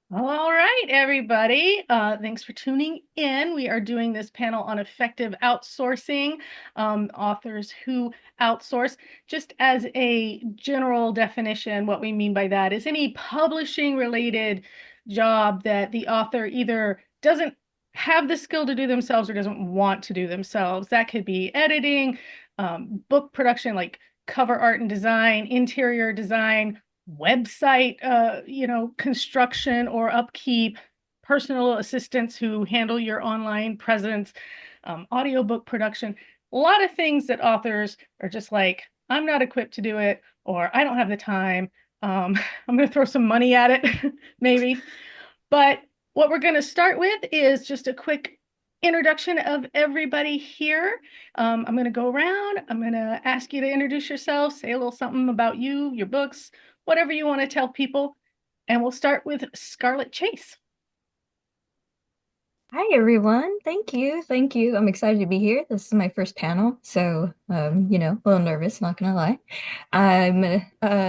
All right, everybody. Thanks for tuning in. We are doing this panel on effective outsourcing, authors who outsource. Just as a general definition, what we mean by that is any publishing related job that the author either doesn't have the skill to do themselves or doesn't want to do themselves. That could be editing, book production, like cover art and design, interior design, website construction or upkeep, personal assistants who handle your online presence, audiobook production, a lot of things that authors are just like, I'm not equipped to do it, or I don't have the time. I'm going to throw some money at it, maybe. But what we're going to start with is just a quick introduction of everybody here. I'm going to go around. I'm going to ask you to introduce yourself, say a little something about you, your books, whatever you want to tell people. And we'll start with Scarlett Chase. Hi everyone. Thank you. Thank you. I'm excited to be here. This is my first panel, so a little nervous, not gonna lie. I'm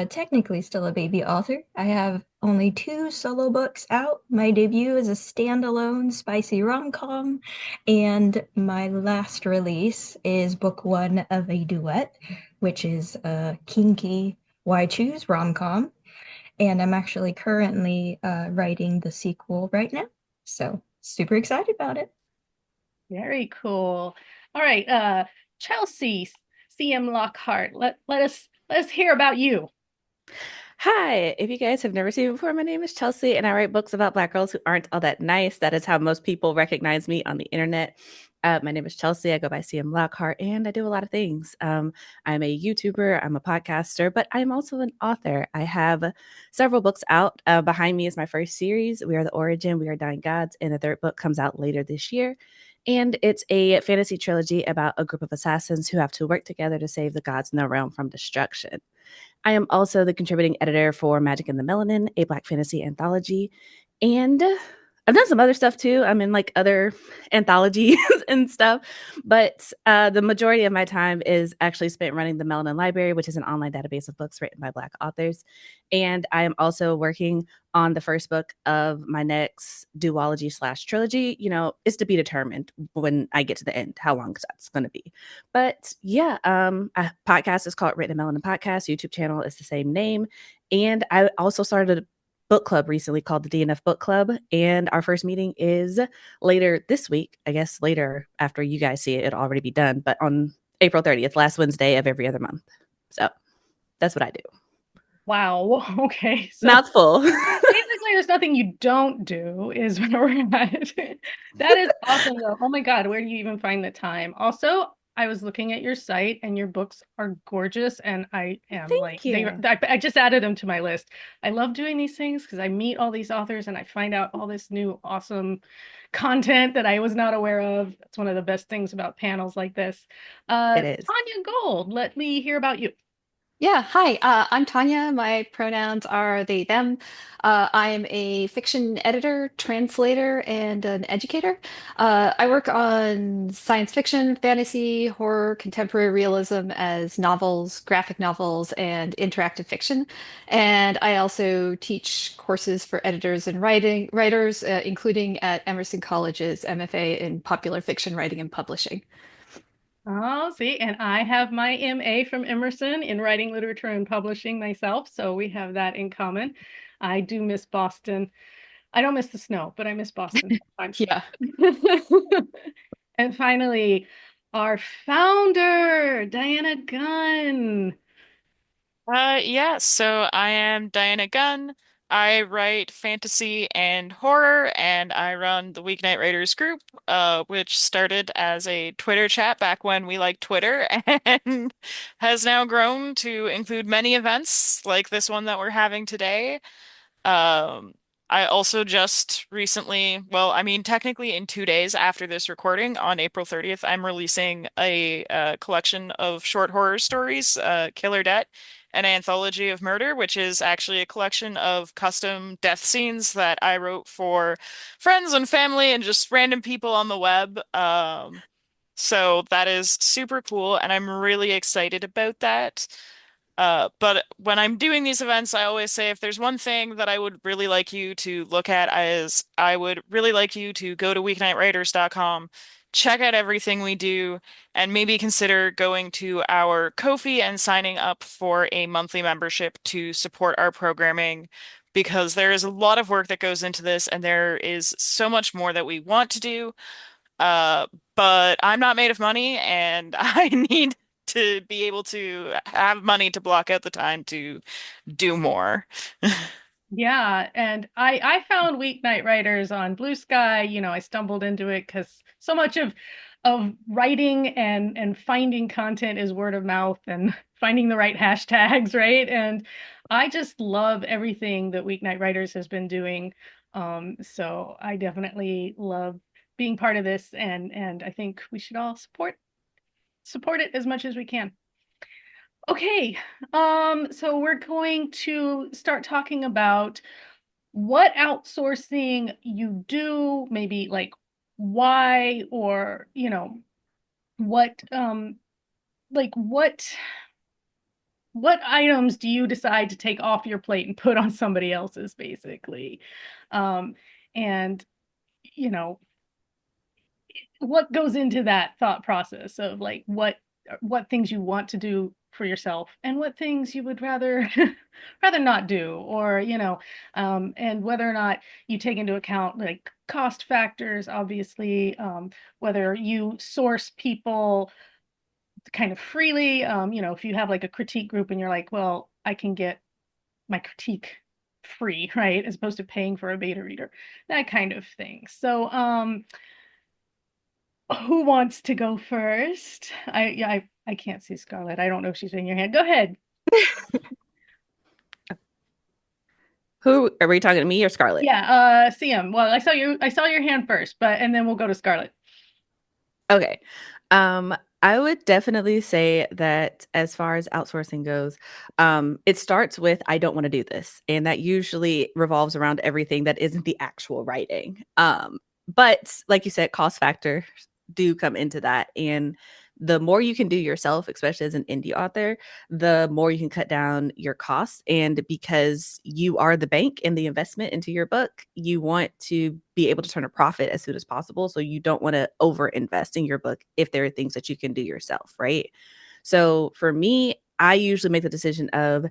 technically still a baby author. I have only two solo books out. My debut is a standalone spicy rom-com, and my last release is book one of a duet, which is a kinky Why Choose rom-com. And I'm actually currently writing the sequel right now. So super excited about it. Very cool. All right, Chelsea C.M. Lockhart. Let us hear about you. Hi, if you guys have never seen me before, my name is Chelsea and I write books about Black girls who aren't all that nice. That is how most people recognize me on the internet. My name is Chelsea. I go by CM Lockhart and I do a lot of things. I'm a YouTuber, I'm a podcaster, but I'm also an author. I have several books out. Behind me is my first series, We Are the Origin, We Are Dying Gods, and the third book comes out later this year. And it's a fantasy trilogy about a group of assassins who have to work together to save the gods in their realm from destruction. I am also the contributing editor for Magic and the Melanin, a Black fantasy anthology. And I've done some other stuff too. I'm in like other anthologies and stuff. But the majority of my time is actually spent running the Melanin Library, which is an online database of books written by Black authors. And I am also working on the first book of my next duology slash trilogy. It's to be determined when I get to the end how long that's going to be. But yeah, a podcast is called Written in Melanin Podcast. YouTube channel is the same name. And I also started a book club recently called the DNF Book Club. And our first meeting is later this week. I guess later after you guys see it, it'll already be done. But on April 30th, last Wednesday of every other month. So that's what I do. Wow. Okay. So Mouthful. basically, there's nothing you don't do, is where we're at. That is awesome, though. Oh my God, where do you even find the time? Also, I was looking at your site and your books are gorgeous. And I am like, Thank you. I just added them to my list. I love doing these things because I meet all these authors and I find out all this new awesome content that I was not aware of. That's one of the best things about panels like this. It is. Tanya Gold, let me hear about you. Yeah, hi. I'm Tanya. My pronouns are they, them. I'm a fiction editor, translator, and an educator. I work on science fiction, fantasy, horror, contemporary realism as novels, graphic novels, and interactive fiction. And I also teach courses for editors and writers, including at Emerson College's MFA in popular fiction writing and publishing. Oh, see, and I have my MA from Emerson in writing, literature, and publishing myself, so we have that in common. I do miss Boston. I don't miss the snow, but I miss Boston sometimes. Yeah. And finally, our founder, Diana Gunn. Yeah, so I am Diana Gunn. I write fantasy and horror, and I run the Weeknight Writers group, which started as a Twitter chat back when we liked Twitter and has now grown to include many events like this one that we're having today. Um, I also just recently, well, I mean, technically in 2 days after this recording, on April 30th, I'm releasing a collection of short horror stories, Killer Debt, an anthology of murder, which is actually a collection of custom death scenes that I wrote for friends and family and just random people on the web. So that is super cool, and I'm really excited about that. But when I'm doing these events, I always say if there's one thing that I would really like you to look at is I would really like you to go to weeknightwriters.com, check out everything we do, and maybe consider going to our Ko-fi and signing up for a monthly membership to support our programming. Because there is a lot of work that goes into this, and there is so much more that we want to do. Uh, but I'm not made of money, and I need to be able to have money to block out the time to do more. Yeah, and I found weeknight writers on Blue Sky. I stumbled into it because so much of writing and finding content is word of mouth and finding the right hashtags, right? And I just love everything that Weeknight Writers has been doing. So I definitely love being part of this, and I think we should all support it as much as we can. Okay, so we're going to start talking about what outsourcing you do, maybe like why, or what like what items do you decide to take off your plate and put on somebody else's, basically. And you know what goes into that thought process of like what things you want to do for yourself and what things you would rather rather not do, or and whether or not you take into account like cost factors, obviously, whether you source people kind of freely, if you have like a critique group and you're like, well, I can get my critique free, right, as opposed to paying for a beta reader, that kind of thing. So who wants to go first? I can't see Scarlett. I don't know if she's in your hand. Go ahead. Who are we talking to, me or Scarlett? Yeah, CM. Well, I saw your hand first, and then we'll go to Scarlett. Okay. I would definitely say that as far as outsourcing goes, it starts with I don't want to do this. And that usually revolves around everything that isn't the actual writing. But like you said, cost factors do come into that. And the more you can do yourself, especially as an indie author, the more you can cut down your costs. And because you are the bank in the investment into your book, you want to be able to turn a profit as soon as possible. So you don't want to over invest in your book if there are things that you can do yourself, right? So for me, I usually make the decision of,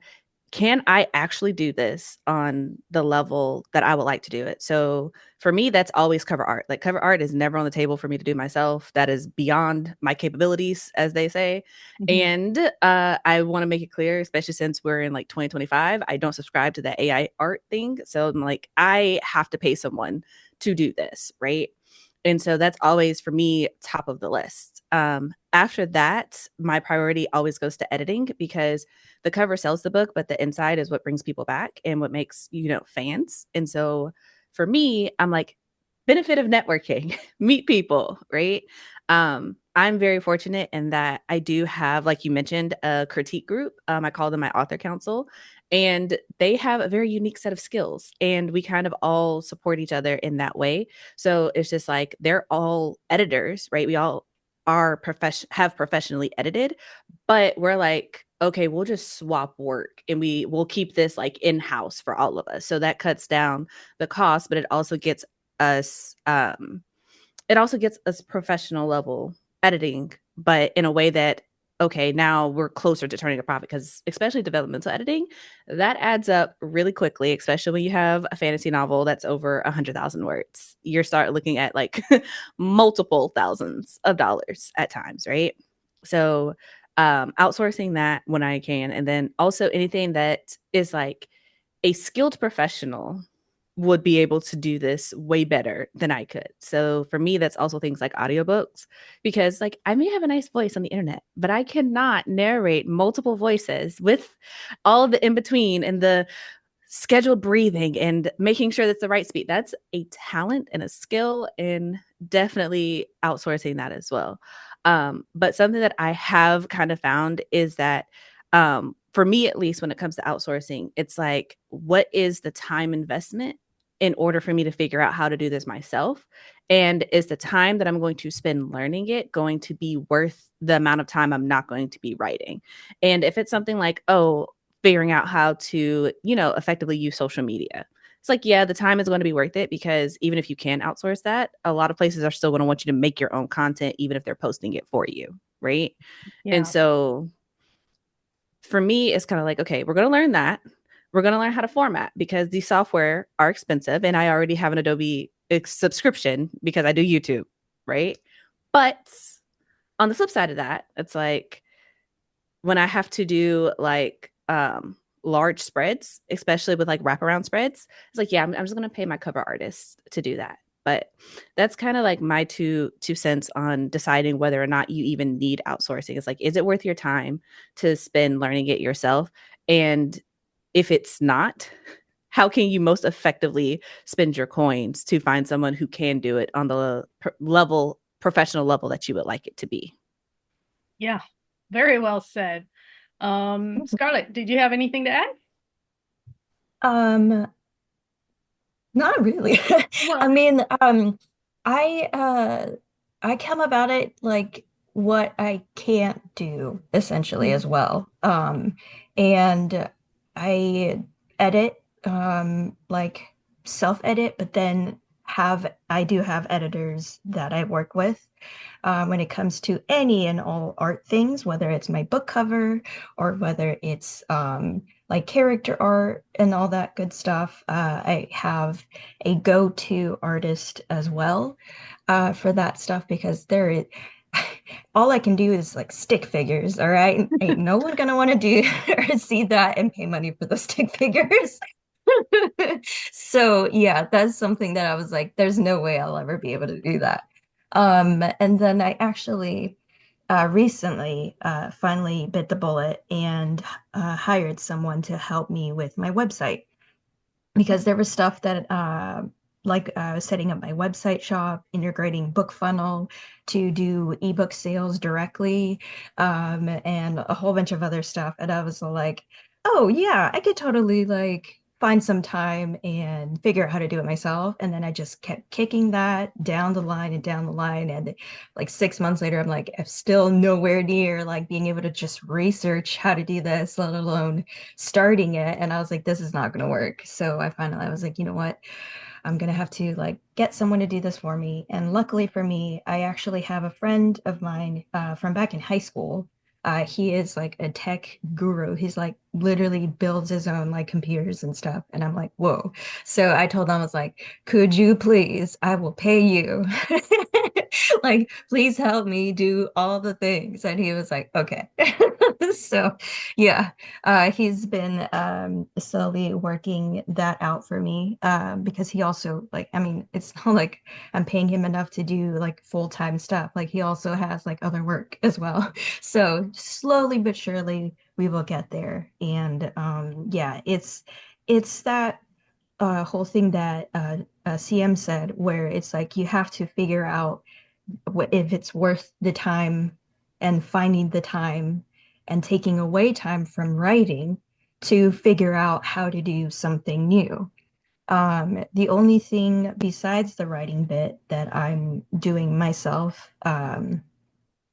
can I actually do this on the level that I would like to do it? So for me, that's always cover art. Like, cover art is never on the table for me to do myself. That is beyond my capabilities, as they say. And I want to make it clear, especially since we're in like 2025, I don't subscribe to the AI art thing. So I'm like, I have to pay someone to do this, right? And so that's always for me top of the list. After that, my priority always goes to editing, because the cover sells the book, but the inside is what brings people back and what makes, fans. And so for me, I'm like, benefit of networking, meet people, right? I'm very fortunate in that I do have, like you mentioned, a critique group. I call them my author council, and they have a very unique set of skills, and we kind of all support each other in that way. So it's just like they're all editors, right? We all have professionally edited, but we're like, okay, we'll just swap work and we'll keep this like in-house for all of us. So that cuts down the cost, but us it also gets us professional level editing, but in a way that, okay, now we're closer to turning a profit, because especially developmental editing, that adds up really quickly, especially when you have a fantasy novel that's over 100,000 words. You start looking at like multiple thousands of dollars at times, right? So outsourcing that when I can, and then also anything that is like a skilled professional would be able to do this way better than I could. So for me, that's also things like audiobooks, because like I may have a nice voice on the internet, but I cannot narrate multiple voices with all of the in between and the scheduled breathing and making sure that's the right speed. That's a talent and a skill, and definitely outsourcing that as well. But something that I have kind of found is that for me, at least when it comes to outsourcing, it's like, what is the time investment in order for me to figure out how to do this myself? And is the time that I'm going to spend learning it going to be worth the amount of time I'm not going to be writing? And if it's something like, oh, figuring out how to, effectively use social media, it's like, yeah, the time is going to be worth it, because even if you can outsource that, a lot of places are still going to want you to make your own content, even if they're posting it for you. Right. And Yeah. so for me, it's kind of like, okay, we're going to learn that. We're going to learn how to format, because these software are expensive. And I already have an Adobe subscription because I do YouTube. Right. But on the flip side of that, it's like, when I have to do like large spreads, especially with like wraparound spreads, it's like, yeah, I'm just gonna pay my cover artist to do that. But that's kind of like my two cents on deciding whether or not you even need outsourcing. It's like, is it worth your time to spend learning it yourself? And if it's not, how can you most effectively spend your coins to find someone who can do it on the professional level that you would like it to be? Yeah. Very well said. Scarlett, did you have anything to add? Um, Not really. I Well, mean, I uh I come about it like what I can't do essentially mhm. as well. And I edit like self-edit, but then I do have editors that I work with when it comes to any and all art things, whether it's my book cover or whether it's like character art and all that good stuff. I have a go-to artist as well for that stuff because all I can do is like stick figures, all right? Ain't no one gonna want to do or see that and pay money for the stick figures. So yeah, that's something that I was like, there's no way I'll ever be able to do that. And then I actually recently finally bit the bullet and hired someone to help me with my website because there was stuff that like I was setting up my website shop, integrating book funnel to do ebook sales directly, and a whole bunch of other stuff. And I was like, oh yeah, I could totally like find some time and figure out how to do it myself. And then I just kept kicking that down the line and down the line. And like 6 months later, I'm like, I'm still nowhere near like being able to just research how to do this, let alone starting it. And I was like, this is not going to work. So I was like, you know what? I'm going to have to like get someone to do this for me. And luckily for me, I actually have a friend of mine from back in high school. He is like a tech guru. He's like literally builds his own like computers and stuff. And I'm like, whoa. So I told him, I was like, could you please, I will pay you. Like, please help me do all the things. And he was like, okay. So yeah, he's been slowly working that out for me because he also like I mean it's not like I'm paying him enough to do like full-time stuff. Like he also has like other work as well. So slowly but surely we will get there. And yeah, it's that whole thing that CM said where it's like you have to figure out if it's worth the time and finding the time and taking away time from writing to figure out how to do something new. The only thing besides the writing bit that I'm doing myself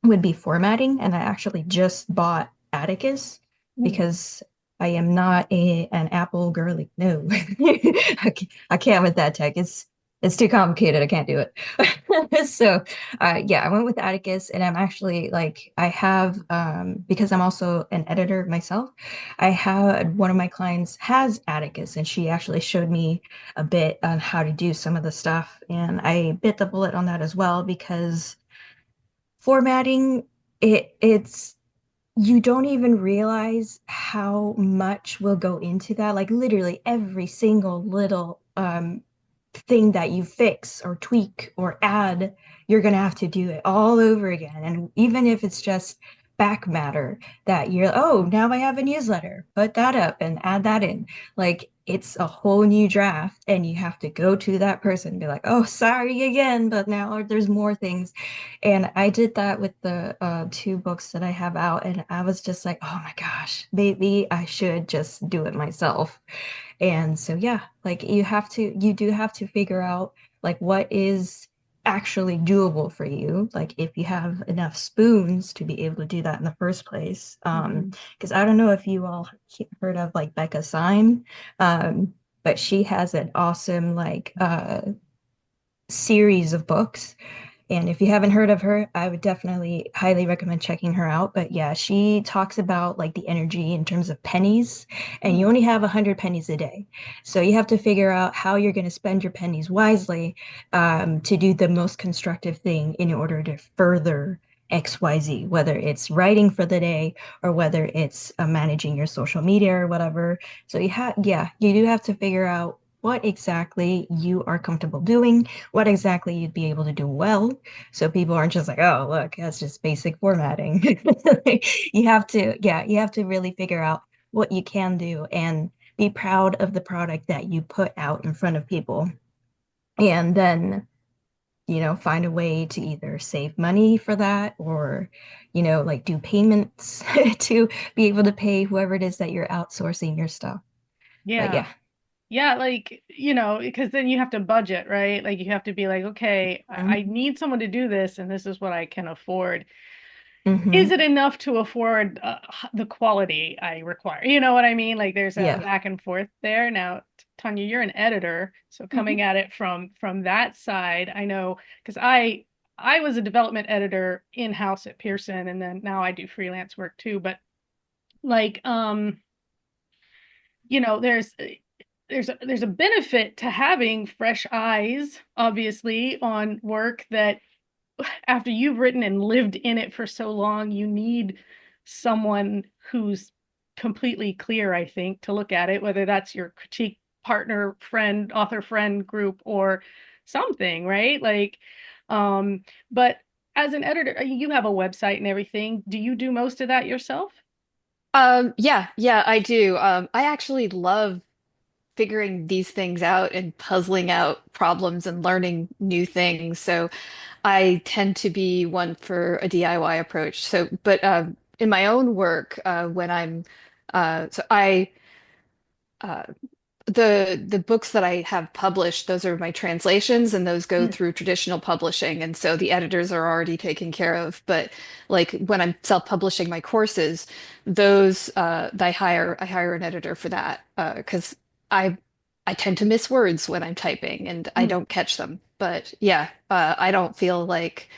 would be formatting. And I actually just bought Atticus Mm. because I am not an Apple girly. No, I can't with that tech. It's too complicated. I can't do it. So yeah, I went with Atticus and I'm actually like I have because I'm also an editor myself, I had one of my clients has Atticus and she actually showed me a bit on how to do some of the stuff and I bit the bullet on that as well because formatting it's you don't even realize how much will go into that. Like literally every single little thing that you fix or tweak or add, you're gonna have to do it all over again. And even if it's just back matter that you're, oh, now I have a newsletter, put that up and add that in. Like it's a whole new draft and you have to go to that person and be like, oh, sorry again, but now there's more things. And I did that with the two books that I have out, and I was just like, oh my gosh, maybe I should just do it myself. And so, yeah, like you do have to figure out like what is actually doable for you. Like if you have enough spoons to be able to do that in the first place. Mhm. Because I don't know if you all heard of like Becca Syme, but she has an awesome like series of books, and if you haven't heard of her, I would definitely highly recommend checking her out. But yeah, she talks about like the energy in terms of pennies, and you Mm. only have 100 pennies a day. So you have to figure out how you're going to spend your pennies wisely, to do the most constructive thing in order to further XYZ, whether it's writing for the day or whether it's managing your social media or whatever. So yeah, you do have to figure out what exactly you are comfortable doing, what exactly you'd be able to do well. So people aren't just like, oh, look, that's just basic formatting. You have to really figure out what you can do and be proud of the product that you put out in front of people. And then, find a way to either save money for that or, like do payments to be able to pay whoever it is that you're outsourcing your stuff. But Yeah. yeah. Yeah, like, because then you have to budget, right? Like you have to be like, okay, I Mhm. need someone to do this and this is what I can afford. Is Mhm. it enough to afford the quality I require? You know what I mean? Like there's a Yeah. back and forth there. Now, Tanya, you're an editor, so Mhm. coming at it from that side, I know because I was a development editor in-house at Pearson, and then now I do freelance work too. But like, there's there's a benefit to having fresh eyes, obviously, on work that after you've written and lived in it for so long, you need someone who's completely clear, I think, to look at it, whether that's your critique partner, friend, author friend group, or something, right? Like, but as an editor, you have a website and everything. Do you do most of that yourself? Yeah, I do. I actually love figuring these things out and puzzling out problems and learning new things. So I tend to be one for a DIY approach. So, but in my own work, when I'm, so I, uh, the books that I have published, those are my translations, and those go Mm. through traditional publishing, and so the editors are already taken care of. But like when I'm self-publishing my courses, those I hire an editor for that because I I tend to miss words when I'm typing and I Mm. don't catch them. But yeah, I don't feel like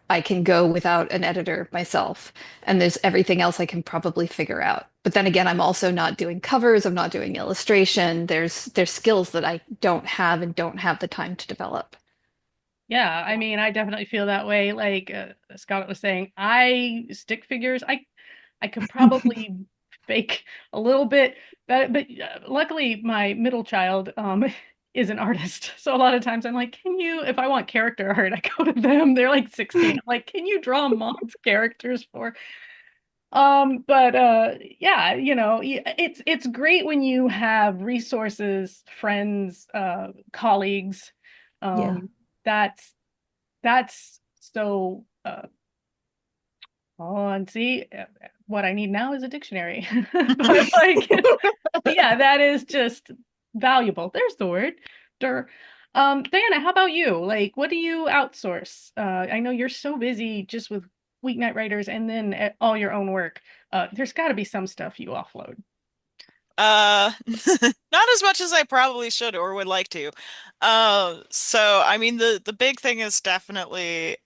I can go without an editor myself, and there's everything else I can probably figure out. But then again, I'm also not doing covers, I'm not doing illustration. There's skills that I don't have and don't have the time to develop. Yeah, I mean, I definitely feel that way. Like Scott was saying, I stick figures. I could probably fake a little bit, but luckily my middle child is an artist. So a lot of times I'm like, can you, if I want character art, I go to them. They're like 16. I'm like, can you draw mom's characters for? But yeah, it's great when you have resources, friends, colleagues. Yeah. Um, that's so oh, and see, what I need now is a dictionary. But like, yeah, that is just valuable. There's the word. Dur. Diana, how about you? Like, what do you outsource? I know you're so busy just with weeknight writers and then all your own work. There's got to be some stuff you offload. Not as much as I probably should or would like to. So I mean the big thing is definitely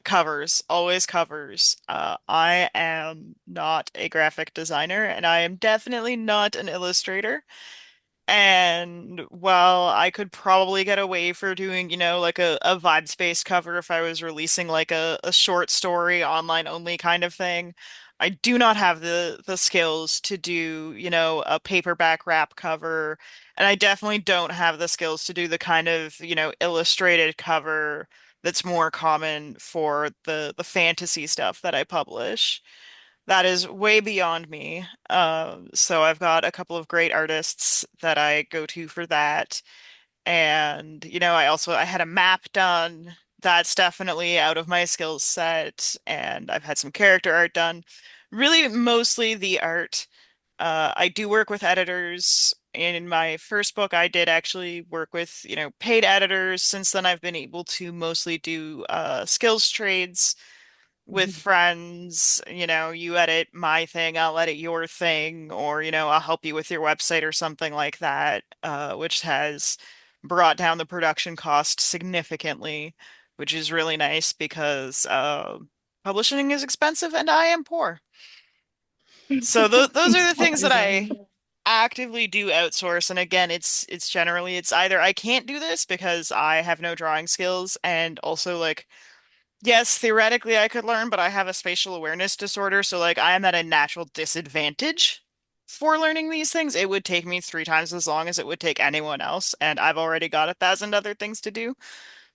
covers, always covers. I am not a graphic designer and I am definitely not an illustrator. And while I could probably get away for doing, like a vibe space cover if I was releasing like a short story online only kind of thing, I do not have the skills to do, a paperback wrap cover. And I definitely don't have the skills to do the kind of, illustrated cover that's more common for the fantasy stuff that I publish. That is way beyond me. So I've got a couple of great artists that I go to for that. And, I had a map done. That's definitely out of my skill set. And I've had some character art done. Really, mostly the art. I do work with editors. In my first book, I did actually work with, paid editors. Since then, I've been able to mostly do skills trades with friends. You edit my thing, I'll edit your thing, or, I'll help you with your website or something like that, which has brought down the production cost significantly, which is really nice because publishing is expensive and I am poor. So th those are the things that I Everybody. actively do outsource. And again, it's generally it's either I can't do this because I have no drawing skills, and also like yes, theoretically I could learn, but I have a spatial awareness disorder, so like I am at a natural disadvantage for learning these things. It would take me 3 times as long as it would take anyone else, and I've already got 1,000 other things to do.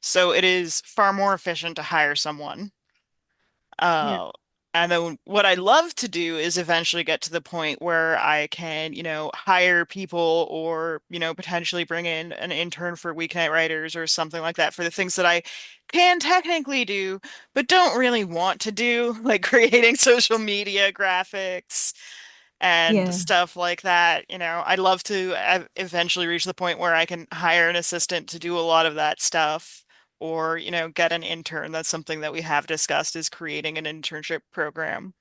So it is far more efficient to hire someone. Yeah. Uh, and then what I love to do is eventually get to the point where I can, hire people or, potentially bring in an intern for weeknight writers or something like that for the things that I can technically do, but don't really want to do, like creating social media graphics and Yeah. stuff like that. I'd love to eventually reach the point where I can hire an assistant to do a lot of that stuff, or, get an intern. That's something that we have discussed, is creating an internship program.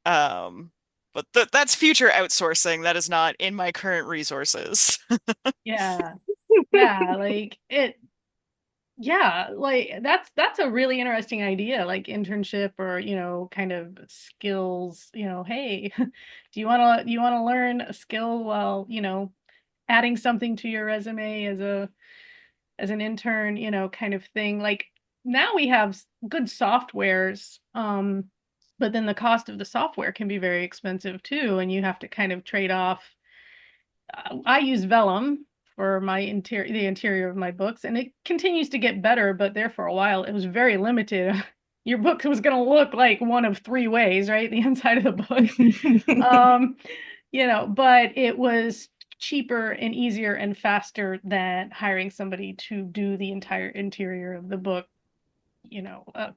Um, but that's future outsourcing. That is not in my current resources. Yeah. Yeah. Like that's a really interesting idea, like internship or, kind of skills, hey, do you want to learn a skill while, adding something to your resume as an intern, kind of thing. Like now we have good softwares, but then the cost of the software can be very expensive too, and you have to kind of trade off. I use Vellum for the interior of my books, and it continues to get better, but there for a while it was very limited. Your book was going to look like one of three ways, right? The inside of the book. Um, but it was cheaper and easier and faster than hiring somebody to do the entire interior of the book,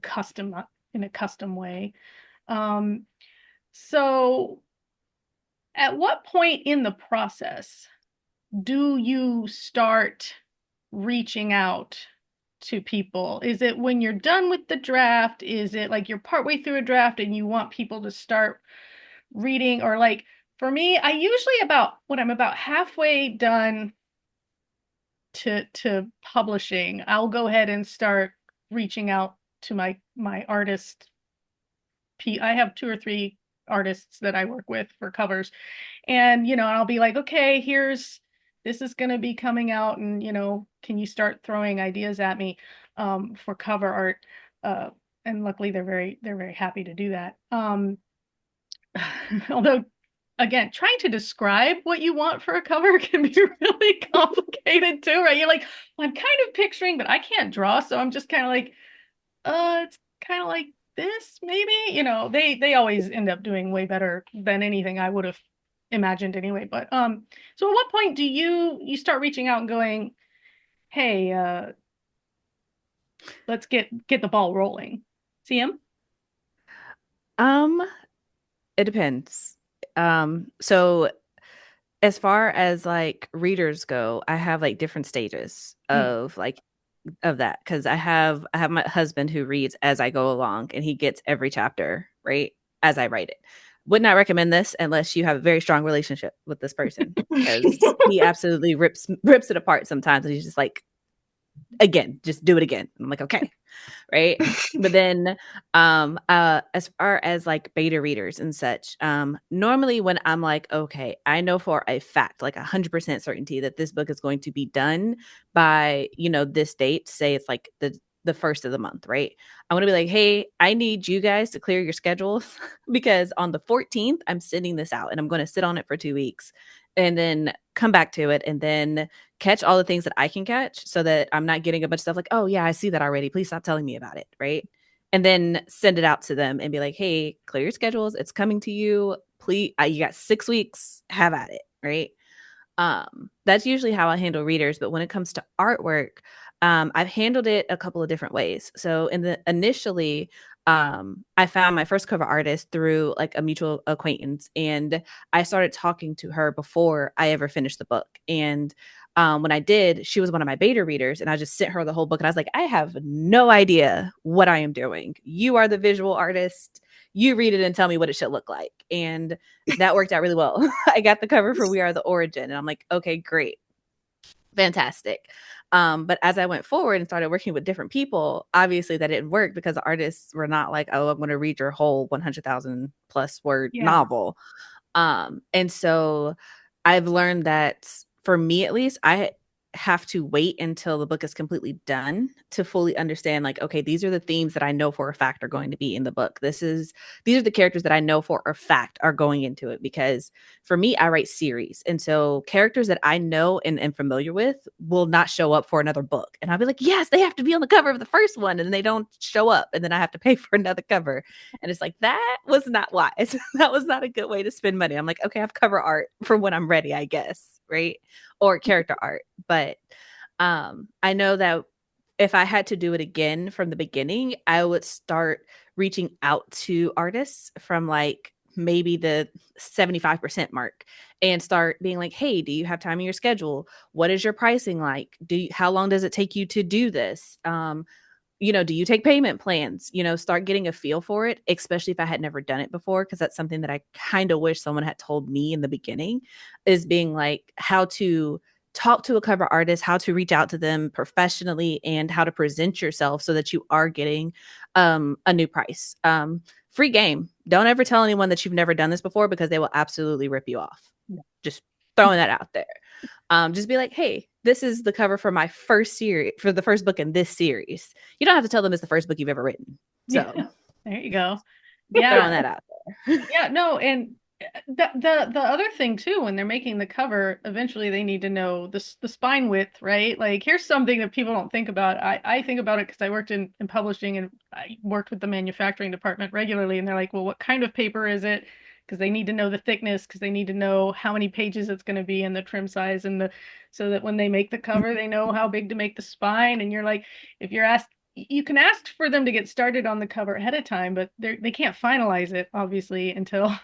custom in a custom way. Um, so at what point in the process do you start reaching out to people? Is it when you're done with the draft? Is it like you're partway through a draft and you want people to start reading? Or like for me, I usually about when I'm about halfway done to publishing, I'll go ahead and start reaching out to my artist. I have 2 or 3 artists that I work with for covers, and I'll be like, okay, this is going to be coming out, and can you start throwing ideas at me for cover art? And luckily they're very happy to do that. Although again, trying to describe what you want for a cover can be really complicated too, right? You're like, well, I'm kind of picturing, but I can't draw, so I'm just kind of like, it's kind of like this, maybe. They always end up doing way better than anything I would have imagined anyway. But so at what point do you start reaching out and going, hey, let's get the ball rolling? CM? Um, it depends. So as far as like readers go, I have like different stages Mm. of that, because I have my husband who reads as I go along, and he gets every chapter right as I write it. Would not recommend this unless you have a very strong relationship with this person, because he absolutely rips it apart sometimes, and he's just like, again, just do it again. I'm like, okay, right. But then as far as like beta readers and such, normally when I'm like, okay, I know for a fact, like 100% certainty that this book is going to be done by, this date, say it's like the first of the month, right? I want to be like, hey, I need you guys to clear your schedules because on the 14th I'm sending this out, and I'm going to sit on it for 2 weeks and then come back to it and then catch all the things that I can catch, so that I'm not getting a bunch of stuff like, oh yeah, I see that already, please stop telling me about it, right? and then send it out to them and be like, hey, clear your schedules. It's coming to you. Please, you got 6 weeks. Have at it. Right. That's usually how I handle readers. But when it comes to artwork, I've handled it a couple of different ways. So initially, I found my first cover artist through like a mutual acquaintance, and I started talking to her before I ever finished the book. And when I did, she was one of my beta readers, and I just sent her the whole book. And I was like, I have no idea what I am doing. You are the visual artist. You read it and tell me what it should look like. And that worked out really well. I got the cover for We Are the Origin, and I'm like, okay, great, fantastic. But as I went forward and started working with different people, obviously that didn't work because the artists were not like, oh, I'm going to read your whole 100,000 plus word novel. And so I've learned that for me, at least, I have to wait until the book is completely done to fully understand, like, okay, these are the themes that I know for a fact are going to be in the book. These are the characters that I know for a fact are going into it. Because for me, I write series. And so characters that I know and am familiar with will not show up for another book. And I'll be like, yes, they have to be on the cover of the first one. And then they don't show up. And then I have to pay for another cover. And it's like, that was not wise. That was not a good way to spend money. I'm like, okay, I have cover art for when I'm ready, I guess. Right. Or character art. But I know that if I had to do it again from the beginning, I would start reaching out to artists from like maybe the 75% mark and start being like, hey, do you have time in your schedule? What is your pricing like? How long does it take you to do this? Do you take payment plans? Start getting a feel for it, especially if I had never done it before, because that's something that I kind of wish someone had told me in the beginning, is being like how to talk to a cover artist, how to reach out to them professionally, and how to present yourself so that you are getting a new price. Free game. Don't ever tell anyone that you've never done this before, because they will absolutely rip you off. Just throwing that out there. Just be like, hey, this is the cover for my first series, for the first book in this series. You don't have to tell them it's the first book you've ever written. So there you go. Yeah, throwing that out there. Yeah, no, and the other thing too, when they're making the cover, eventually they need to know the spine width, right? Like, here's something that people don't think about. I think about it because I worked in publishing, and I worked with the manufacturing department regularly, and they're like, well, what kind of paper is it? Because they need to know the thickness, because they need to know how many pages it's going to be, and the trim size, and so that when they make the cover, they know how big to make the spine. And you're like, if you're asked, you can ask for them to get started on the cover ahead of time, but they can't finalize it, obviously, until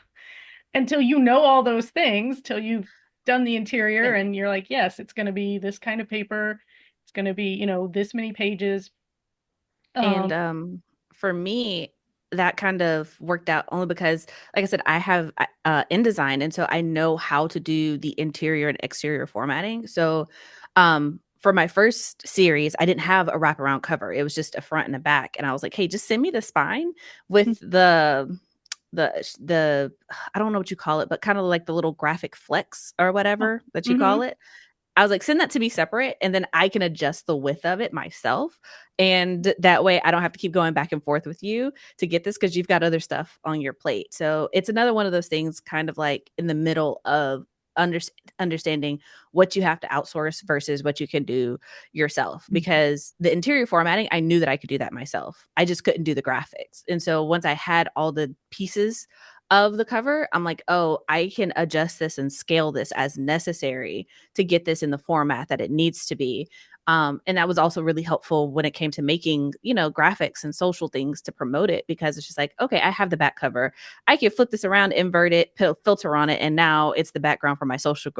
you know all those things, till you've done the interior and you're like, yes, it's going to be this kind of paper. It's going to be, this many pages. And for me, that kind of worked out only because, like I said, I have InDesign, and so I know how to do the interior and exterior formatting. So for my first series, I didn't have a wraparound cover. It was just a front and a back. And I was like, hey, just send me the spine with the I don't know what you call it, but kind of like the little graphic flex or whatever that you call it. I was like, send that to me separate, and then I can adjust the width of it myself. And that way I don't have to keep going back and forth with you to get this, because you've got other stuff on your plate. So it's another one of those things, kind of like in the middle of understanding what you have to outsource versus what you can do yourself. Because the interior formatting, I knew that I could do that myself. I just couldn't do the graphics. And so once I had all the pieces of the cover, I'm like, oh, I can adjust this and scale this as necessary to get this in the format that it needs to be. And that was also really helpful when it came to making, graphics and social things to promote it, because it's just like, okay, I have the back cover. I can flip this around, invert it, filter on it, and now it's the background for my social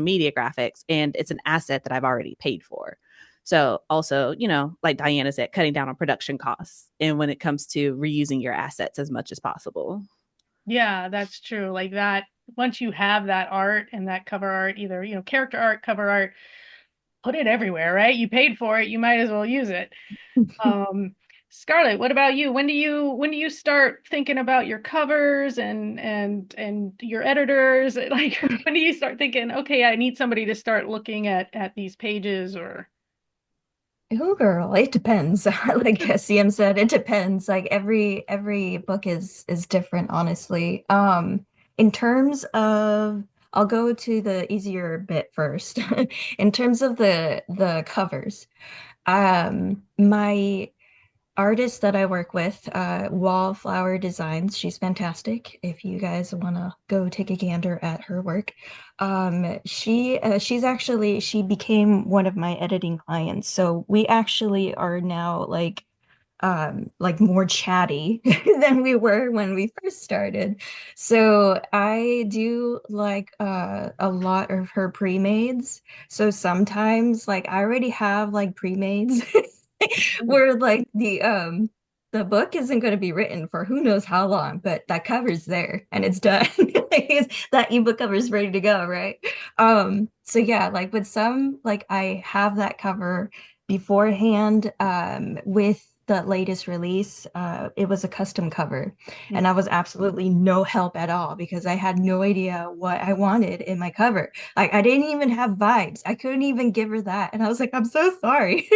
media graphics, and it's an asset that I've already paid for. So also, like Diana said, cutting down on production costs, and when it comes to reusing your assets as much as possible. Yeah, that's true. Like that, once you have that art and that cover art, either, character art, cover art, put it everywhere, right? You paid for it, you might as well use it. Scarlett, what about you? When do you start thinking about your covers and your editors? Like, when do you start thinking, okay, I need somebody to start looking at these pages? Or Oh, girl, it depends. Like CM said, it depends. Like every book is different, honestly. In terms of, I'll go to the easier bit first. In terms of the covers, my artist that I work with, Wallflower Designs. She's fantastic. If you guys want to go take a gander at her work, she became one of my editing clients. So we actually are now like more chatty than we were when we first started. So I do like a lot of her pre-mades. So sometimes like I already have like pre-mades where like the book isn't going to be written for who knows how long, but that cover's there and it's done. That ebook cover is ready to go, right? So yeah, like with some, like I have that cover beforehand with the latest release. It was a custom cover, and I was absolutely no help at all because I had no idea what I wanted in my cover. Like I didn't even have vibes. I couldn't even give her that. And I was like, I'm so sorry.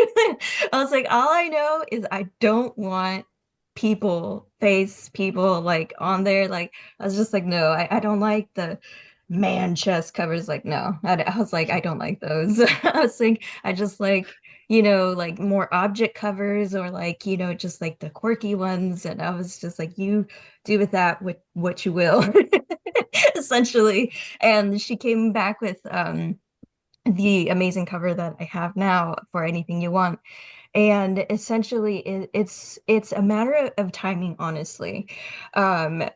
I was like, all I know is I don't want people like on there. Like I was just like, no, I don't like the man chest covers. Like, no. I was like, I don't like those. I was like, I just like, like more object covers or like, just like the quirky ones. And I was just like, you do with that what you will, essentially. And she came back with the amazing cover that I have now for Anything You Want. And essentially it's a matter of timing, honestly.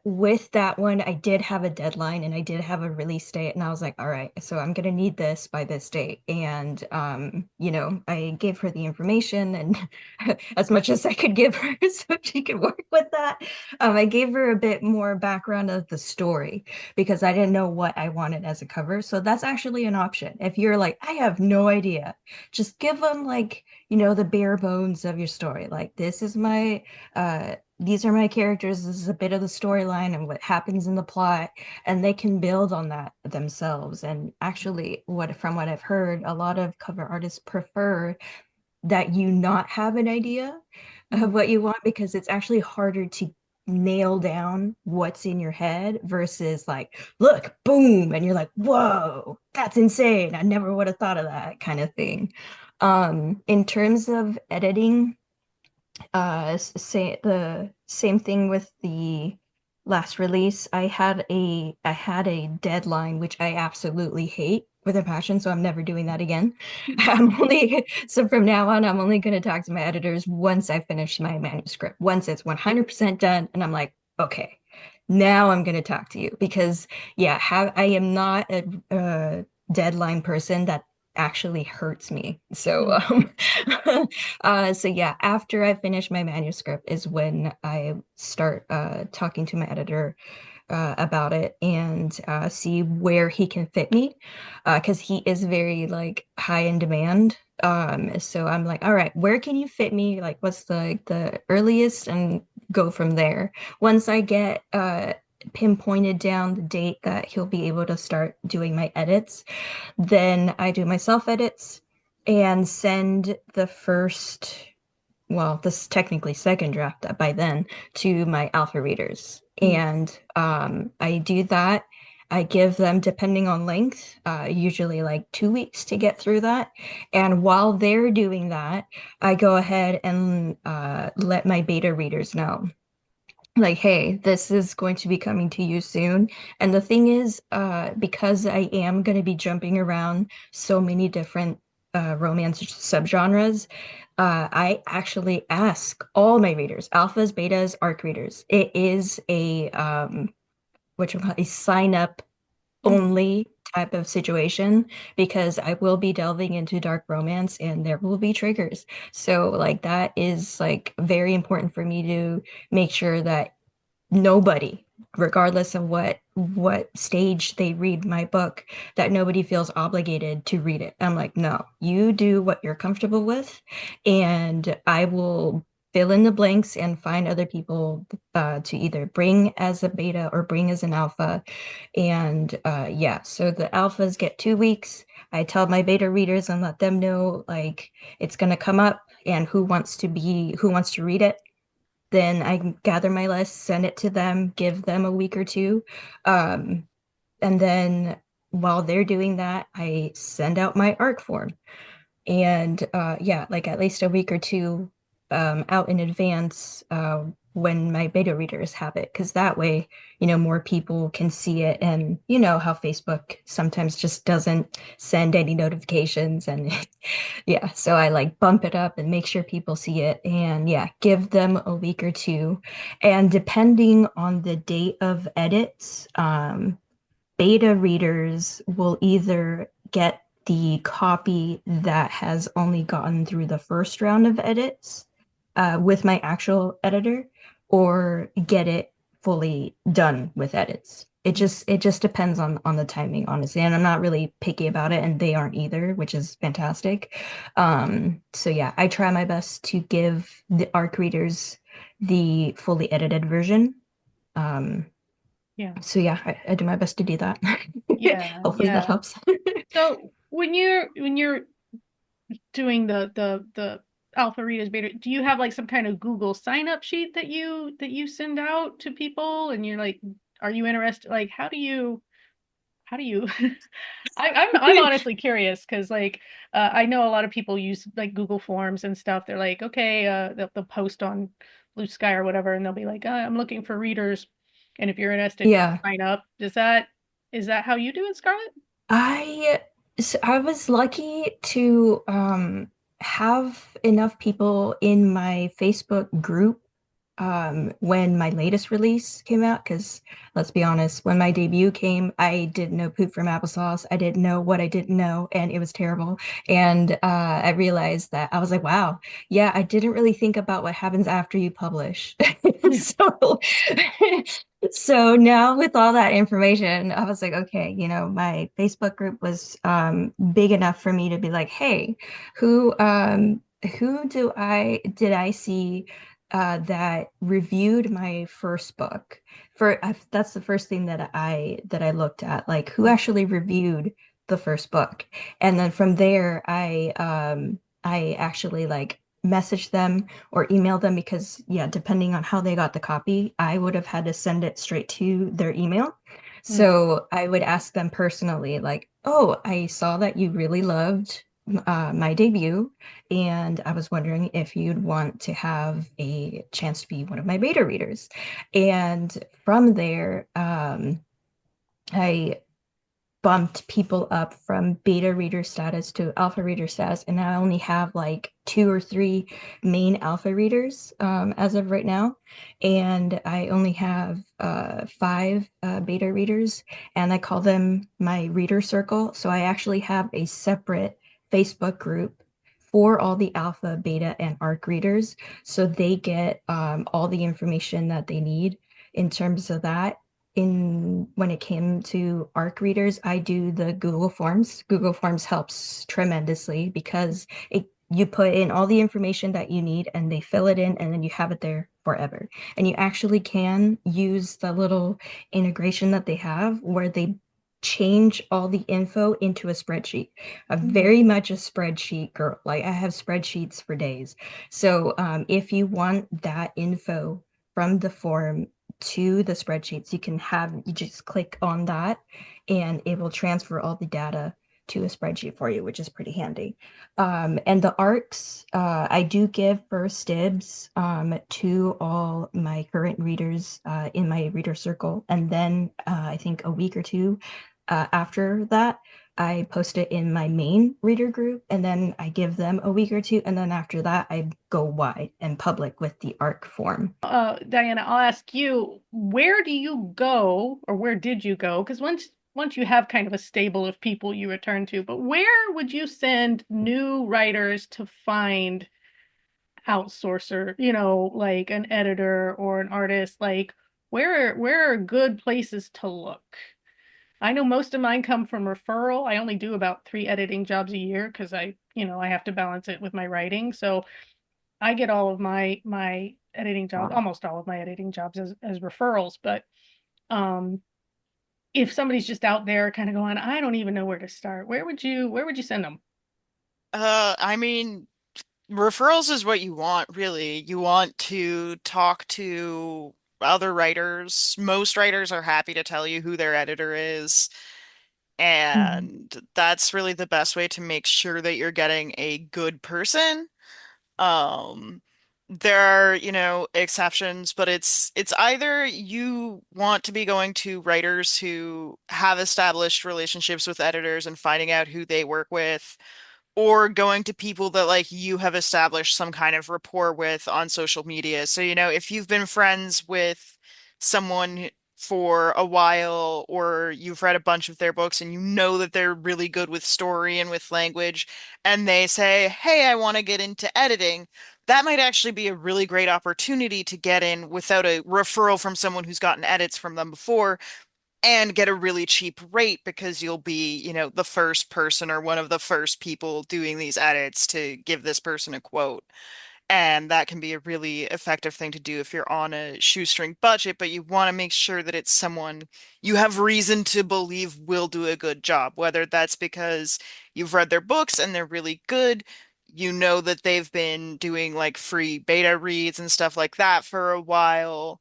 With that one, I did have a deadline and I did have a release date, and I was like, all right, so I'm gonna need this by this date. And I gave her the information and as much as I could give her so she could work with that. I gave her a bit more background of the story because I didn't know what I wanted as a cover. So that's actually an option. If you're like, I have no idea, just give them like the bare bones of your story. Like these are my characters, this is a bit of the storyline and what happens in the plot, and they can build on that themselves. And actually, from what I've heard, a lot of cover artists prefer that you not have an idea of what you want because it's actually harder to nail down what's in your head versus like, look, boom, and you're like, whoa, that's insane. I never would have thought of that kind of thing. In terms of editing, say the same thing with the last release. I had a deadline which I absolutely hate with a passion, so I'm never doing that again. So from now on, I'm only going to talk to my editors once I finish my manuscript. Once it's 100% done, and I'm like, okay, now I'm going to talk to you because yeah, I am not a deadline person that actually hurts me. So so yeah, after I finish my manuscript is when I start talking to my editor about it and see where he can fit me because he is very like high in demand. So I'm like, all right, where can you fit me? Like, what's the earliest, and go from there. Once I get pinpointed down the date that he'll be able to start doing my edits, then I do my self edits and send the first, well, this is technically second draft by then, to my alpha readers. And I do that. I give them, depending on length, usually like 2 weeks to get through that. And while they're doing that, I go ahead and let my beta readers know like, hey, this is going to be coming to you soon. And the thing is, because I am going to be jumping around so many different romance subgenres, I actually ask all my readers, alphas, betas, arc readers. It is a sign up only type of situation because I will be delving into dark romance and there will be triggers. So like that is like very important for me to make sure that nobody, regardless of what stage they read my book, that nobody feels obligated to read it. I'm like, no, you do what you're comfortable with, and I will fill in the blanks and find other people to either bring as a beta or bring as an alpha. And yeah, so the alphas get 2 weeks. I tell my beta readers and let them know like it's gonna come up and who wants to read it. Then I gather my list, send it to them, give them a week or two. And then while they're doing that, I send out my ARC form. And yeah, like at least a week or two out in advance when my beta readers have it, because that way, more people can see it. And you know how Facebook sometimes just doesn't send any notifications. And yeah, so I like bump it up and make sure people see it. And yeah, give them a week or two. And depending on the date of edits, beta readers will either get the copy that has only gotten through the first round of edits with my actual editor, or get it fully done with edits. It just depends on the timing, honestly. And I'm not really picky about it, and they aren't either, which is fantastic. So yeah, I try my best to give the ARC readers the fully edited version. Um, Yeah. so yeah, I do my best to do that. Yeah. Hopefully that Yeah. helps. So when you're doing the alpha readers beta, do you have like some kind of Google sign up sheet that you send out to people and you're like, are you interested? Like, how do you I'm honestly curious because like I know a lot of people use like Google Forms and stuff. They're like, okay, they'll post on Blue Sky or whatever, and they'll be like, I'm looking for readers, and if you're interested, come Yeah, sign up. Is that how you do it, Scarlett? I I was lucky to have enough people in my Facebook group when my latest release came out, because let's be honest, when my debut came, I didn't know poop from applesauce. I didn't know what I didn't know, and it was terrible. And I realized that I was like, wow, yeah, I didn't really think about what happens after you publish. So, so now with all that information, I was like, okay, my Facebook group was big enough for me to be like, hey, who did I see that reviewed my first book. That's the first thing that I looked at, like who actually reviewed the first book. And then from there I actually like messaged them or emailed them, because yeah, depending on how they got the copy, I would have had to send it straight to their email. Mm. So I would ask them personally, like, oh, I saw that you really loved my debut, and I was wondering if you'd want to have a chance to be one of my beta readers. And from there, I bumped people up from beta reader status to alpha reader status, and I only have like two or three main alpha readers as of right now, and I only have five beta readers, and I call them my reader circle. So I actually have a separate Facebook group for all the alpha, beta, and ARC readers, so they get all the information that they need in terms of that. In when it came to ARC readers, I do the Google Forms. Google Forms helps tremendously because you put in all the information that you need and they fill it in, and then you have it there forever. And you actually can use the little integration that they have where they change all the info into a spreadsheet. I'm Mm. very much a spreadsheet girl. Like I have spreadsheets for days. So if you want that info from the form to the spreadsheets, you just click on that and it will transfer all the data to a spreadsheet for you, which is pretty handy. And the ARCs, I do give first dibs to all my current readers in my reader circle. And then I think a week or two after that, I post it in my main reader group, and then I give them a week or two, and then after that, I go wide and public with the ARC form. Diana, I'll ask you, where do you go or where did you go? Because once you have kind of a stable of people you return to, but where would you send new writers to find outsourcer, like an editor or an artist? Like where are good places to look? I know most of mine come from referral. I only do about 3 editing jobs a year because I have to balance it with my writing. So I get all of my editing jobs, almost all of my editing jobs as referrals. But um, if somebody's just out there kind of going, I don't even know where to start, where would you send them? I mean, referrals is what you want, really. You want to talk to other writers. Most writers are happy to tell you who their editor is, Mhm. and that's really the best way to make sure that you're getting a good person. Um, there are, exceptions, but it's either you want to be going to writers who have established relationships with editors and finding out who they work with, or going to people that like you have established some kind of rapport with on social media. So, if you've been friends with someone for a while, or you've read a bunch of their books and you know that they're really good with story and with language, and they say, "Hey, I want to get into editing." That might actually be a really great opportunity to get in without a referral from someone who's gotten edits from them before, and get a really cheap rate because you'll be, the first person or one of the first people doing these edits to give this person a quote. And that can be a really effective thing to do if you're on a shoestring budget, but you want to make sure that it's someone you have reason to believe will do a good job, whether that's because you've read their books and they're really good. You know that they've been doing like free beta reads and stuff like that for a while.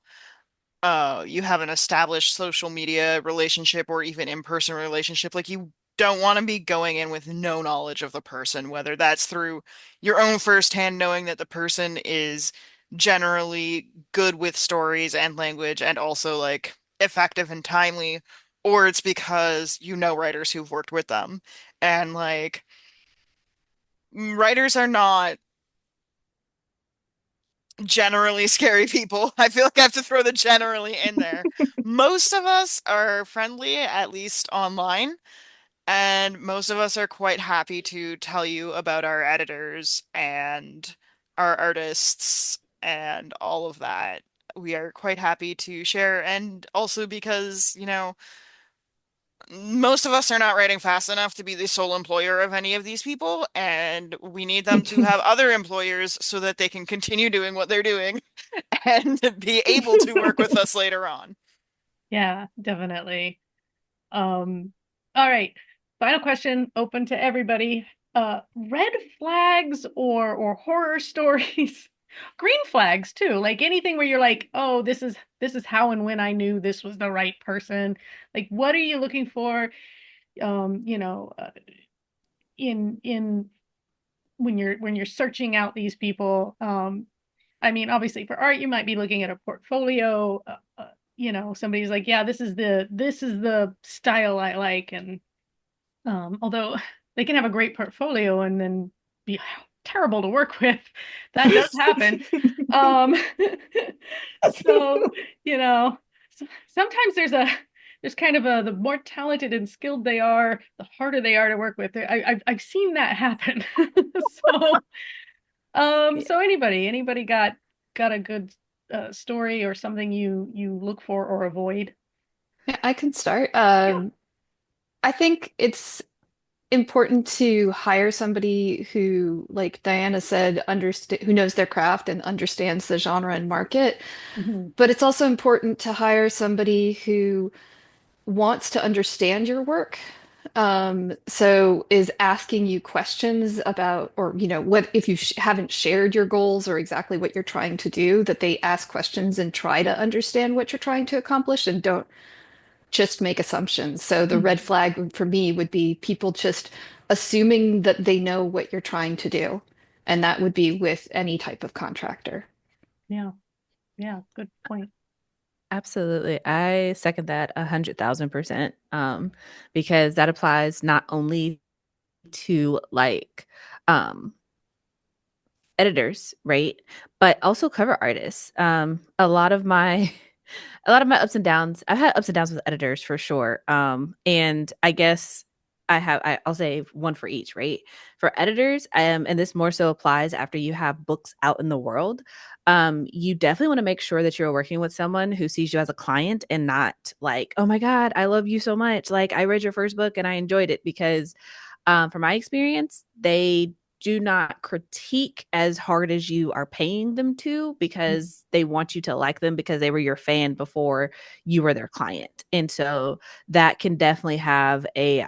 You have an established social media relationship or even in-person relationship. Like, you don't want to be going in with no knowledge of the person, whether that's through your own firsthand knowing that the person is generally good with stories and language and also like effective and timely, or it's because you know writers who've worked with them. And like, writers are not generally scary people. I feel like I have to throw the generally in there. Most of us are friendly, at least online, and most of us are quite happy to tell you about our editors and our artists and all of that. We are quite happy to share, and also because, most of us are not writing fast enough to be the sole employer of any of these people, and we need them to have other employers so that they can continue doing what they're doing and be able to work with us later on. Yeah, definitely. All right. Final question, open to everybody. Red flags or horror stories. Green flags too. Like anything where you're like, "Oh, this is how and when I knew this was the right person." Like what are you looking for um, you know, uh, in when you're searching out these people? I mean, obviously for art you might be looking at a portfolio. Somebody's like, "Yeah, this is the style I like," and although they can have a great portfolio and then be terrible to work with, that does happen. Um, so, you know, sometimes there's kind of the more talented and skilled they are, the harder they are to work with. I've seen that happen. So, Yeah. so anybody got a good story or something you look for or avoid? Yeah, I can start. Yeah. I think it's important to hire somebody who, like Diana said, who knows their craft and understands the genre and market. Mhm. But it's also important to hire somebody who wants to understand your work. So is asking you questions about, or what if you sh haven't shared your goals or exactly what you're trying to do, that they ask questions and try to understand what you're trying to accomplish and don't just make assumptions. So the red Mhm. flag for me would be people just assuming that they know what you're trying to do. And that would be with any type of contractor. Yeah. Yeah. Good point. Absolutely. I second that 100,000%. Because that applies not only to like um editors, right? But also cover artists. A lot of my ups and downs, I've had ups and downs with editors for sure. And I guess I'll say one for each, right? For editors, and this more so applies after you have books out in the world. You definitely want to make sure that you're working with someone who sees you as a client and not like, oh my God, I love you so much. Like I read your first book and I enjoyed it because from my experience, they do not critique as hard as you are paying them to because they want you to like them because they were your fan before you were their client. And so that can definitely have a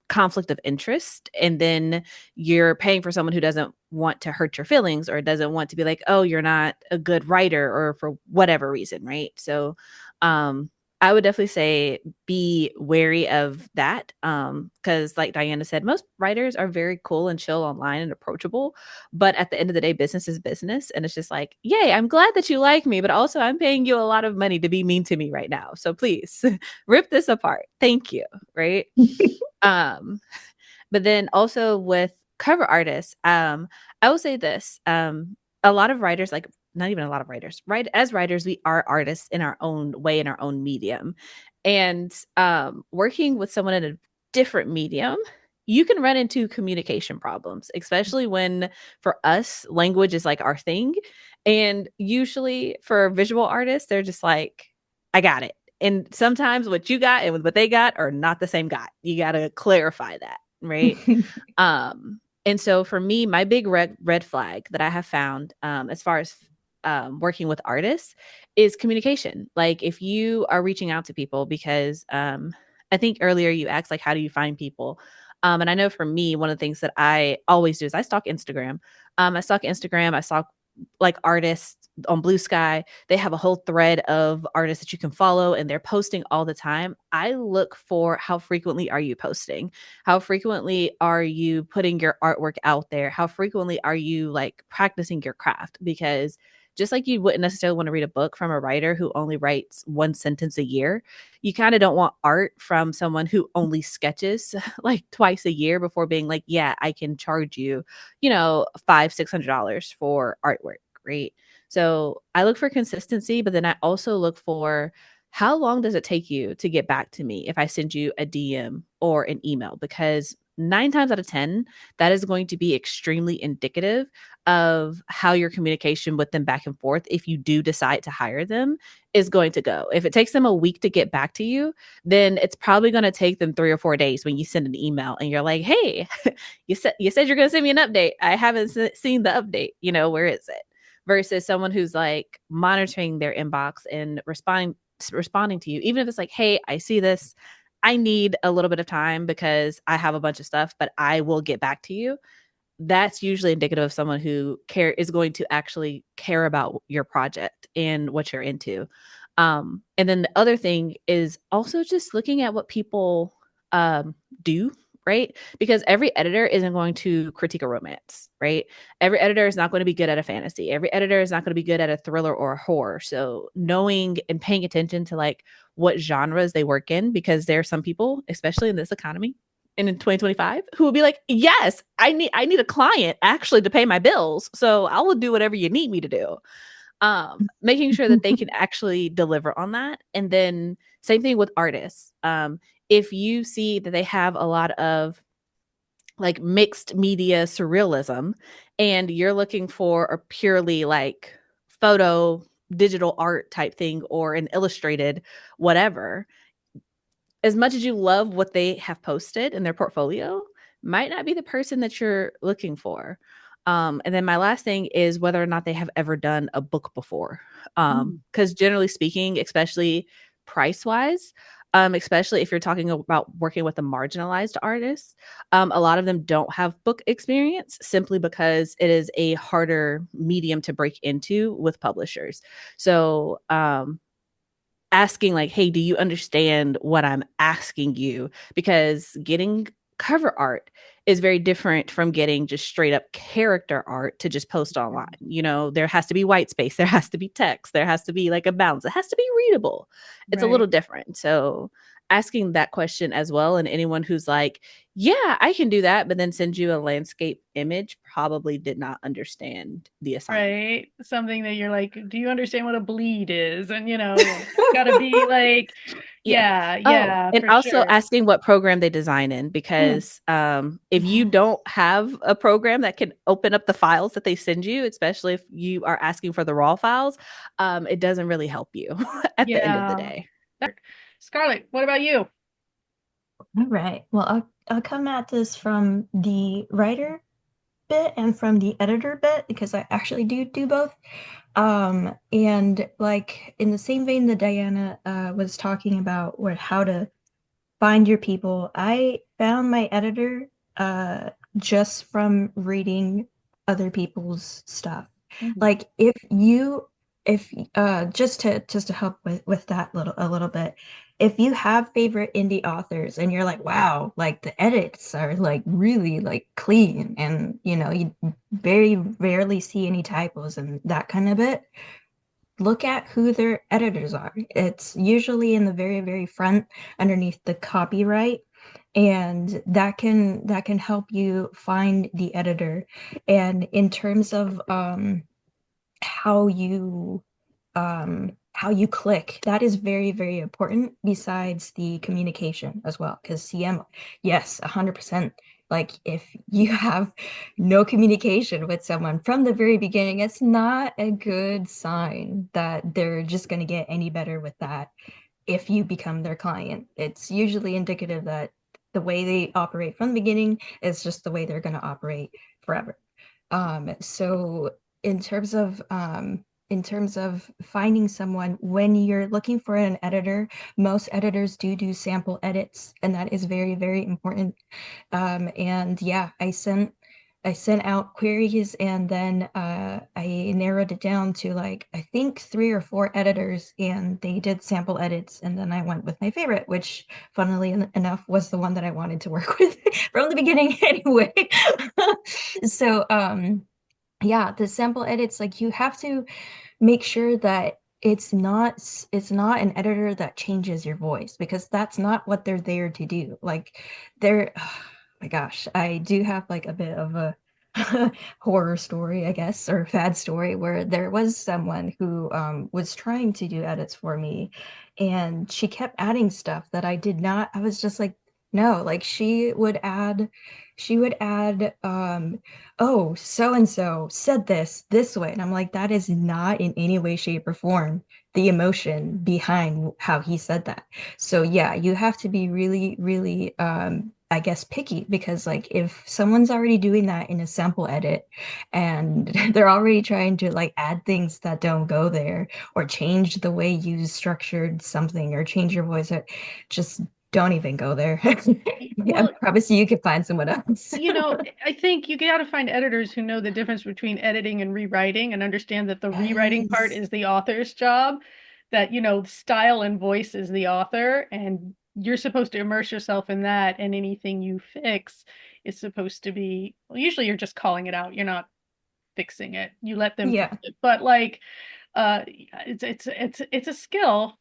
conflict of interest. And then you're paying for someone who doesn't want to hurt your feelings or doesn't want to be like, oh, you're not a good writer or for whatever reason. Right. So, um, I would definitely say be wary of that. Because like Diana said, most writers are very cool and chill online and approachable. But at the end of the day, business is business. And it's just like, yay, I'm glad that you like me, but also I'm paying you a lot of money to be mean to me right now. So please rip this apart. Thank you. Right. um, but then also with cover artists, I will say this. A lot of writers, like not even a lot of writers, right? As writers, we are artists in our own way, in our own medium. And working with someone in a different medium, you can run into communication problems, especially when for us, language is like our thing. And usually for visual artists, they're just like, I got it. And sometimes what you got and what they got are not the same got. You got to clarify that, right? And so for me, my big red flag that I have found as far as working with artists is communication. Like if you are reaching out to people, because I think earlier you asked like how do you find people? And I know for me, one of the things that I always do is I stalk Instagram. I stalk like artists on Blue Sky. They have a whole thread of artists that you can follow and they're posting all the time. I look for how frequently are you posting? How frequently are you putting your artwork out there? How frequently are you like practicing your craft? Because just like you wouldn't necessarily want to read a book from a writer who only writes one sentence a year, you kind of don't want art from someone who only sketches like twice a year before being like, yeah, I can charge you, $500-$600 for artwork, right? So I look for consistency, but then I also look for how long does it take you to get back to me if I send you a DM or an email? Because 9 times out of 10, that is going to be extremely indicative of how your communication with them back and forth, if you do decide to hire them, is going to go. If it takes them a week to get back to you, then it's probably going to take them 3 or 4 days when you send an email and you're like, hey, you said you're going to send me an update. I haven't seen the update. Where is it? Versus someone who's like monitoring their inbox and responding to you, even if it's like, hey, I see this, I need a little bit of time because I have a bunch of stuff, but I will get back to you. That's usually indicative of someone who is going to actually care about your project and what you're into. And then the other thing is also just looking at what people do, right? Because every editor isn't going to critique a romance, right? Every editor is not going to be good at a fantasy. Every editor is not going to be good at a thriller or a horror. So knowing and paying attention to like what genres they work in, because there are some people, especially in this economy and in 2025, who will be like, yes, I need a client actually to pay my bills. So I will do whatever you need me to do. Making sure that they can actually deliver on that. And then same thing with artists. If you see that they have a lot of like mixed media surrealism and you're looking for a purely like photo digital art type thing or an illustrated whatever, as much as you love what they have posted in their portfolio, might not be the person that you're looking for. And then my last thing is whether or not they have ever done a book before. Because generally speaking, especially price wise, especially if you're talking about working with a marginalized artist, a lot of them don't have book experience simply because it is a harder medium to break into with publishers. So, asking like, hey, do you understand what I'm asking you? Because getting cover art is very different from getting just straight up character art to just post online. There has to be white space, there has to be text, there has to be like a balance, it has to be readable. It's a little different. So asking that question as well, and anyone who's like, yeah, I can do that, but then send you a landscape image, probably did not understand the assignment. Right. Something that you're like, do you understand what a bleed is? And gotta be like, yeah, and for also sure. asking what program they design in, because if you don't have a program that can open up the files that they send you, especially if you are asking for the raw files, it doesn't really help you at the end of the day. Scarlett, what about you? All right. Well, I'll come at this from the writer bit and from the editor bit because I actually do both. And like in the same vein that Diana was talking about how to find your people, I found my editor just from reading other people's stuff. Like if you if just to help with that a little bit, if you have favorite indie authors and you're like, wow, like the edits are like really like clean, and you know you very rarely see any typos and that kind of bit, look at who their editors are. It's usually in the very, very front underneath the copyright, and that can help you find the editor. And in terms of how you how you click, that is very, very important besides the communication as well, because CM, yes, 100%. Like if you have no communication with someone from the very beginning, it's not a good sign that they're just going to get any better with that if you become their client. It's usually indicative that the way they operate from the beginning is just the way they're going to operate forever. So in terms of finding someone, when you're looking for an editor, most editors do sample edits, and that is very, very important. And yeah, I sent out queries, and then I narrowed it down to like I think 3 or 4 editors, and they did sample edits, and then I went with my favorite, which funnily enough was the one that I wanted to work with from the beginning anyway. So yeah, the sample edits, like you have to make sure that it's not an editor that changes your voice, because that's not what they're there to do. Like they're oh my gosh, I do have like a bit of a horror story, I guess, or fad story, where there was someone who was trying to do edits for me, and she kept adding stuff that I did not. I was just like, no, like she would add oh, so and so said this way. And I'm like, that is not in any way, shape, or form the emotion behind how he said that. So yeah, you have to be really, really, I guess, picky, because like if someone's already doing that in a sample edit and they're already trying to like add things that don't go there, or change the way you structured something, or change your voice, just don't even go there. I Well, promise you can find someone else. I think you got to find editors who know the difference between editing and rewriting and understand that the rewriting part Yes. is the author's job, that, style and voice is the author, and you're supposed to immerse yourself in that, and anything you fix is supposed to be, well, usually you're just calling it out. You're not fixing it. You let them fix Yeah. it. But like it's a skill,